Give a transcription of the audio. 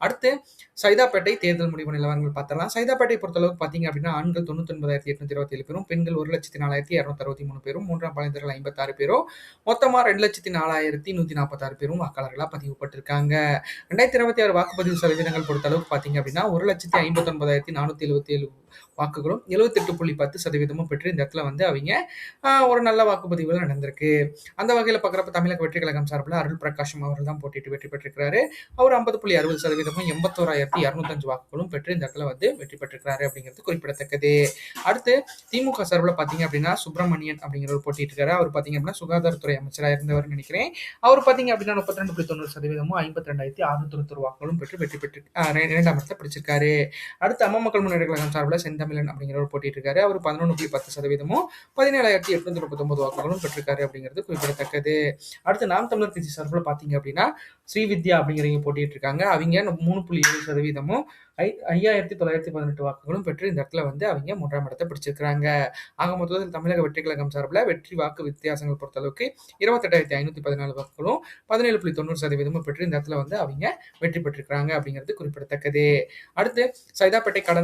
அடுத்து சைதாப்பேட்டை தேர்தல் முடிவு நிலவரங்கள் பார்த்தரலாம். சைதாப்பேட்டை பொறுத்தளவுக்கு பார்த்தீங்க அப்படின்னா, ஆண்கள் 99,827 பேரும், பெண்கள் 1,04,263 பேரும், 3ஆம் பாலினத்தர்கள் 56 பேரும், மொத்தமா 2,04,146 பேரும் வாக்காளர்களா பதிவுபட்டிருக்காங்க. 2026 வாக்குப்பதிவு சதவீதங்கள் பொறுத்தளவுக்கு பார்த்தீங்க அப்படின்னா, 1,59,477 வாக்குகளும் 78.10% பெற்று இந்த இடத்துல வந்து அவிங்க ஒரு நல்ல வாக்குப்பதிவுகள் நடந்திருக்கு. அந்த வகையில பார்க்குறப்ப தமிழக வெற்றி கழகம் சார்பில அருள் பிரகாஷம் அவர்கள் தான் போட்டியிட்டு வெற்றி பெற்றிருக்கிறாரு. அவர் 50.60% 81,205 வாக்குகளும் பெற்று இந்த இடத்துல வந்து வெற்றி பெற்றிருக்கிறாரு அப்படிங்கிறது குறிப்பிடத்தக்கது. அடுத்து திமுக சார்பில பார்த்தீங்க அப்படின்னா, சுப்பிரமணியன் அப்படிங்கிறவர் போட்டியிட்டு இருக்காரு. அவர் பார்த்தீங்க அப்படின்னா, சுகாதாரத்துறை அமைச்சரா இருந்தவர்னு நினைக்கிறேன். அவர் பார்த்தீங்க அப்படின்னா 32.90% 52,691 வாக்குகளும் பெற்று வெற்றி பெற்று 2ஆம் இடத்தை பிடிச்சிருக்காரு. அடுத்து அம்மா மக்கள் முன்னேற்ற கழகம் சார்பில் செந்தமிழன் அப்படிங்கிறவர் போட்டிட்டு இருக்காரு. அவர் 11.10% 17,839 வாக்குகளும் பெற்றிருக்காரு அப்படிங்கிறது குறிப்பிடத்தக்கது. அடுத்து நாம் தமிழர் கட்சி சார்பில் பார்த்தீங்க அப்படின்னா, ஸ்ரீவித்யா அப்படிங்கிறவங்க போட்டிட்டு இருக்காங்க. அவங்க 3.7% 5,918 வாக்குகளும் பெற்று இந்த இடத்துல வந்து அவங்க 3ஆம் இடத்தை பிடிச்சிருக்காங்க. ஆக மொத்தத்தில் தமிழக வெற்றி கழகம் சார்பில் வெற்றி வாக்கு வித்தியாசங்கள் பொறுத்தளவுக்கு 28,514 வாக்குகளும் 17.90% பெற்று இந்த இடத்துல வந்து அவங்க வெற்றி பெற்றிருக்காங்க அப்படிங்கிறது குறிப்பிடத்தக்கது. அடுத்து சைதாப்பேட்டை கடந்த